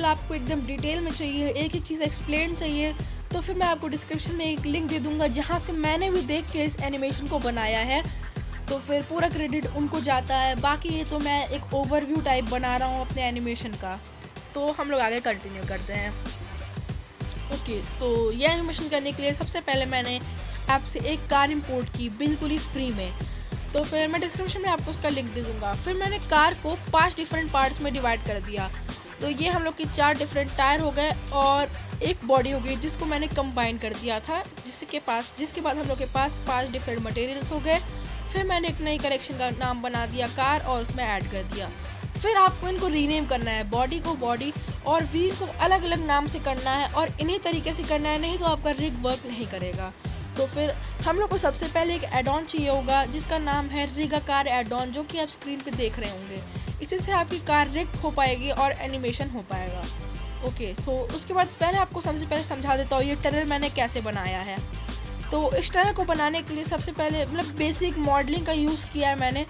आपको एकदम डिटेल में चाहिए, एक एक चीज़ एक्सप्लेन चाहिए, तो फिर मैं आपको डिस्क्रिप्शन में एक लिंक दे दूँगा जहाँ से मैंने भी देख के इस एनिमेशन को बनाया है। तो फिर पूरा क्रेडिट उनको जाता है। बाकी ये तो मैं एक ओवरव्यू टाइप बना रहा हूँ अपने एनिमेशन का। तो हम लोग आगे कंटिन्यू करते हैं। ओके, तो ये एनिमेशन करने के लिए सबसे पहले मैंने ऐप से एक कार इंपोर्ट की बिल्कुल ही फ्री में। तो फिर मैं डिस्क्रिप्शन में आपको उसका लिंक दे दूँगा। फिर मैंने कार को 5 डिफरेंट पार्ट्स में डिवाइड कर दिया। तो ये हम लोग की 4 डिफरेंट टायर हो गए और एक बॉडी हो गई जिसको मैंने कंबाइन कर दिया था, जिसके बाद हम लोग के पास 5 डिफरेंट मटेरियल्स हो गए। फिर मैंने एक नई कलेक्शन का नाम बना दिया कार और उसमें ऐड कर दिया। फिर आपको इनको रीनेम करना है, बॉडी को बॉडी और व्हील को अलग अलग नाम से करना है और इन्हीं तरीके से करना है, नहीं तो आपका रिग वर्क नहीं करेगा। तो फिर हम लोग को सबसे पहले एक एड ऑन चाहिए होगा जिसका नाम है rig a car add on, जो कि आप स्क्रीन पे देख रहे होंगे। इसी से आपकी कार रिग हो पाएगी और एनिमेशन हो पाएगा। ओके, सो उसके बाद पहले आपको सबसे पहले समझा देता हूँ ये टनल मैंने कैसे बनाया है। तो इस टनल को बनाने के लिए सबसे पहले बेसिक मॉडलिंग का यूज़ किया है मैंने।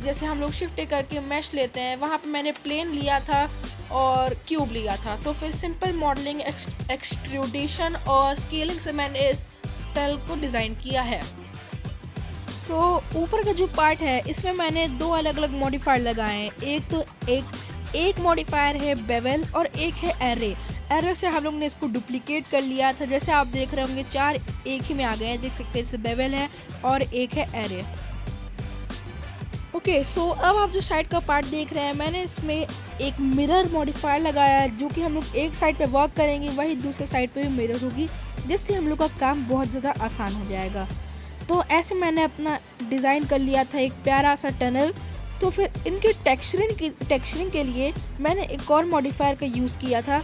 जैसे हम लोग शिफ्ट करके मैश लेते हैं, वहाँ पे मैंने प्लेन लिया था और क्यूब लिया था। तो फिर सिंपल मॉडलिंग, एक्सट्रूडेशन और स्केलिंग से मैंने इस टनल को डिज़ाइन किया है। सो ऊपर का जो पार्ट है इसमें मैंने 2 अलग अलग मॉडिफायर लगाए हैं। एक मॉडिफायर है बेवल और एक है एरे से हम लोग ने इसको डुप्लीकेट कर लिया था। जैसे आप देख रहे होंगे 4 एक ही में आ गए हैं, देख सकते हैं। जैसे बेवल है और एक है एरे। ओके, सो अब आप जो साइड का पार्ट देख रहे हैं, मैंने इसमें एक मिरर मॉडिफायर लगाया है, जो कि हम लोग एक साइड पे वर्क करेंगे वही दूसरे साइड पे भी मिरर होगी, जिससे हम लोग का काम बहुत ज़्यादा आसान हो जाएगा। तो ऐसे मैंने अपना डिज़ाइन कर लिया था एक प्यारा सा टनल। तो फिर इनके टेक्सचरिंग के लिए मैंने एक और मॉडिफायर का यूज़ किया था।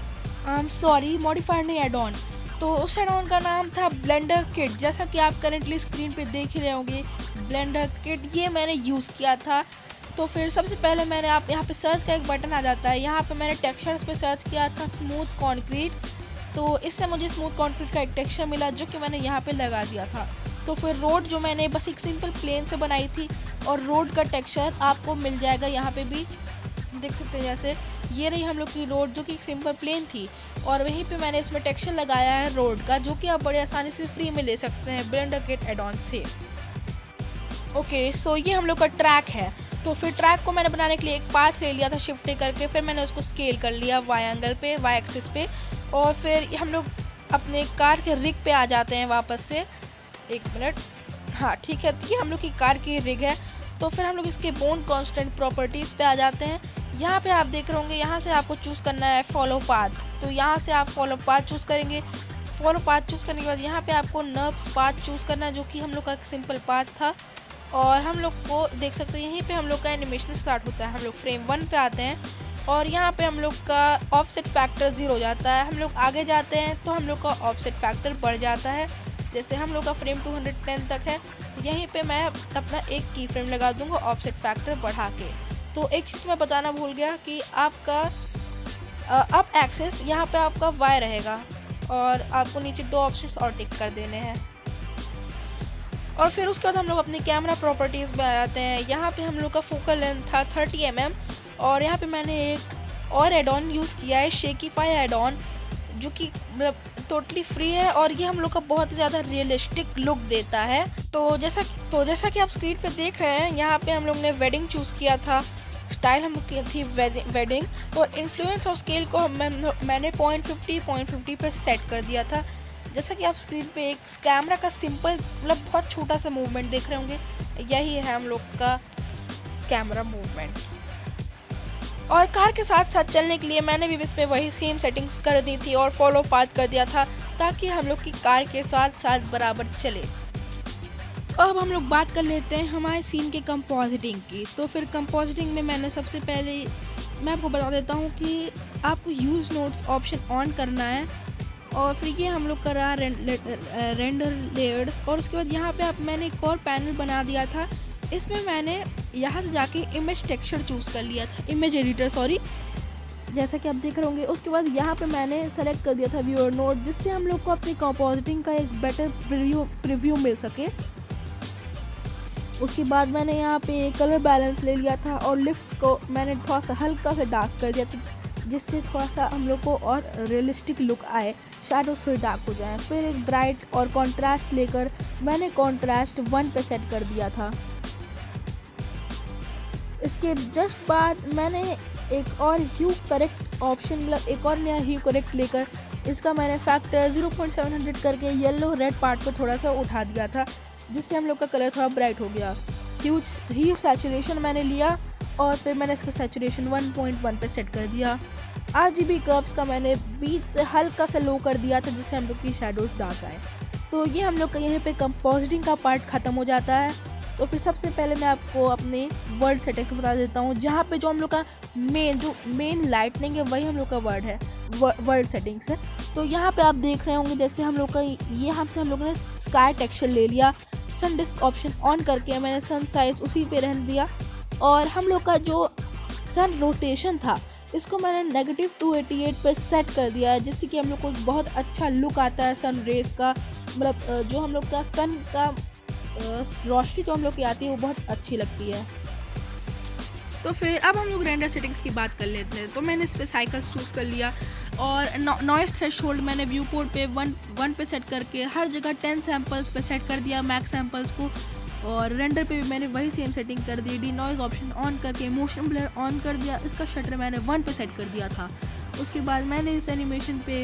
मॉडिफायर नहीं, एड ऑन। तो उस एड ऑन का नाम था ब्लेंडर किट, जैसा कि आप करेंटली स्क्रीन पे देख ही रहे होंगे। ब्लेंडर किट ये मैंने यूज़ किया था। तो फिर सबसे पहले मैंने आप यहाँ पे सर्च का एक बटन आ जाता है, यहाँ पे मैंने टेक्सचर्स पे सर्च किया था स्मूथ कॉन्क्रीट। तो इससे मुझे स्मूथ कॉन्क्रीट का एक टेक्सचर मिला जो कि मैंने यहाँ पे लगा दिया था। तो फिर रोड जो मैंने बस एक सिंपल प्लेन से बनाई थी और रोड का टेक्सचर आपको मिल जाएगा यहाँ पे भी, देख सकते हैं। जैसे ये रही हम लोग की रोड जो कि एक सिंपल प्लेन थी और वहीं पे मैंने इसमें टेक्सचर लगाया है रोड का, जो कि आप बड़े आसानी से फ्री में ले सकते हैं ब्लेंडर किट एड ऑन से। ओके, सो ये हम लोग का ट्रैक है। तो फिर ट्रैक को मैंने बनाने के लिए एक पाथ ले लिया था शिफ्ट करके, फिर मैंने उसको स्केल कर लिया वाई एंगल पे, वाई एक्सिस पे। और फिर हम लोग अपने कार के रिग पे आ जाते हैं वापस से। एक मिनट, हाँ ठीक है, तो ये हम लोग की कार की रिग है। तो फिर हम लोग इसके बोन कांस्टेंट प्रॉपर्टीज़ पे आ जाते हैं। यहाँ पे आप देख रहे होंगे, यहाँ से आपको चूज़ करना है फॉलो पाथ। तो यहाँ से आप फॉलो पाथ चूज़ करेंगे। फॉलो पाथ चूज़ करने के बाद यहाँ पे आपको नर्व्स पाथ चूज़ करना है, जो कि हम लोग का एक सिंपल पाथ था। और हम लोग को देख सकते हैं यहीं पे हम लोग का एनिमेशन स्टार्ट होता है। हम लोग फ्रेम 1 पे आते हैं और यहाँ पे हम लोग का ऑफसेट फैक्टर 0 हो जाता है। हम लोग आगे जाते हैं तो हम लोग का ऑफसेट फैक्टर बढ़ जाता है। जैसे हम लोग का फ्रेम 210 तक है, यहीं पे मैं अपना एक की फ्रेम लगा दूंगा ऑफसेट फैक्टर बढ़ा के। तो एक चीज़ मैं बताना भूल गया कि आपका अप एक्सेस यहाँ पे आपका वाई रहेगा और आपको नीचे 2 ऑप्शंस और टिक कर देने हैं। और फिर उसके बाद हम लोग अपनी कैमरा प्रॉपर्टीज़ में आ जाते हैं। यहाँ पे हम लोग का फोकल लेंथ था 30 mm और यहाँ पे मैंने एक और एड ऑन यूज़ किया है शेकीफाई एड ऑन, जो कि मतलब टोटली फ्री है और ये हम लोग का बहुत ही ज़्यादा रियलिस्टिक लुक देता है। तो जैसा कि आप स्क्रीन पे देख रहे हैं, यहाँ पे हम लोग ने वेडिंग चूज़ किया था, स्टाइल हम की थी वेडिंग और इन्फ्लुएंस और स्केल को मैंने 0.50 पे सेट कर दिया था। जैसा कि आप स्क्रीन पे एक कैमरा का सिंपल मतलब बहुत छोटा सा मूवमेंट देख रहे होंगे, यही है हम लोग का कैमरा मूवमेंट। और कार के साथ साथ चलने के लिए मैंने भी इसमें वही सेम सेटिंग्स कर दी थी और फॉलो पाथ कर दिया था, ताकि हम लोग की कार के साथ साथ बराबर चले। अब हम लोग बात कर लेते हैं हमारे सीन के कंपोजिटिंग की। तो फिर कंपोजिटिंग में मैंने सबसे पहले मैं आपको बता देता हूँ कि आपको यूज़ नोट्स ऑप्शन ऑन करना है और फिर ये हम लोग कर रहा रेंडर लेयर्स। और उसके बाद यहाँ पे मैंने एक और पैनल बना दिया था, इसमें मैंने यहाँ से जाके इमेज टेक्सचर चूज़ कर लिया था, इमेज एडिटर सॉरी, जैसा कि आप देख रहे होंगे। उसके बाद यहाँ पे मैंने सेलेक्ट कर दिया था व्यूअर नोट, जिससे हम लोग को अपनी कंपोजिटिंग का एक बेटर प्रीव्यू मिल सके। उसके बाद मैंने यहाँ पे कलर बैलेंस ले लिया था और लिफ्ट को मैंने थोड़ा सा हल्का सा डार्क कर दिया था, जिससे थोड़ा सा हम लोग को और रियलिस्टिक लुक आए, शैडोज थोड़े डार्क हो जाए। फिर एक ब्राइट और कॉन्ट्रास्ट लेकर मैंने कॉन्ट्रास्ट 1 पे सेट कर दिया था। इसके जस्ट बाद मैंने एक और ह्यू करेक्ट ऑप्शन, मतलब एक और नया ह्यू करेक्ट लेकर इसका मैंने फैक्टर 0.700 करके येलो रेड पार्ट को थोड़ा सा उठा दिया था, जिससे हम लोग का कलर थोड़ा ब्राइट हो गया। ह्यू सैचुरेशन मैंने लिया और फिर मैंने इसका सैचुरेशन 1.1 पे सेट कर दिया। RGB कर्व्स का मैंने बीच से हल्का सा लो कर दिया था, जिससे हम लोग की शैडोज डार्क आए। तो ये हम लोग का यहीं पे कंपोजिटिंग का पार्ट ख़त्म हो जाता है। तो फिर सबसे पहले मैं आपको अपने वर्ड सेटिंग्स बता देता हूँ, जहाँ पे जो हम लोग का मेन लाइटनिंग है वही हम लोग का वर्ड सेटिंग्स है। तो यहाँ पे आप देख रहे होंगे जैसे हम लोग का ये हम लोगों ने स्काई टेक्सचर ले लिया, सन डिस्क ऑप्शन ऑन करके मैंने सन साइज उसी पे रहने दिया, और हम लोग का जो सन रोटेशन था इसको मैंने -288 पे सेट कर दिया है, जिससे कि हम लोग को एक बहुत अच्छा लुक आता है सन रेस का। मतलब जो हम लोग का सन का रोशनी जो हम लोग की आती है वो बहुत अच्छी लगती है। तो फिर अब हम लोग रेंडर सेटिंग्स की बात कर लेते हैं। तो मैंने इस पर साइकिल्स चूज़ कर लिया और नॉइस थ्रेशोल्ड मैंने व्यू पोर्ट पे 1 पे सेट करके हर जगह 10 सैम्पल्स पे सेट कर दिया मैक्स सैम्पल्स को, और रेंडर पे भी मैंने वही सेम सेटिंग कर दी। डिनॉइज ऑप्शन ऑन करके मोशन ब्लर ऑन कर दिया, इसका शटर मैंने 1 पे सेट कर दिया था। उसके बाद मैंने इस एनिमेशन पे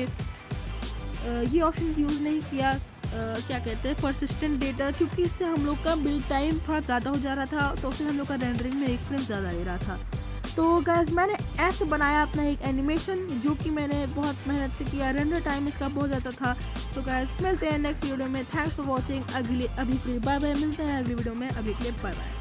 ये ऑप्शन यूज़ नहीं किया, क्या कहते हैं, परसिस्टेंट डेटा, क्योंकि इससे हम लोग का बिल्ड टाइम थोड़ा ज़्यादा हो जा रहा था, तो फिर हम लोग का रेंडरिंग में 1 फ्रेम ज़्यादा ले रहा था। तो गाइस मैंने ऐसे बनाया अपना एक एनिमेशन, जो कि मैंने बहुत मेहनत से किया, रेंडर टाइम इसका बहुत ज़्यादा था। तो गाइस मिलते हैं नेक्स्ट वीडियो में। Thanks for watching. अभी के लिए बाय बाय, मिलते हैं अगली वीडियो में। अभी के लिए बाय बाय।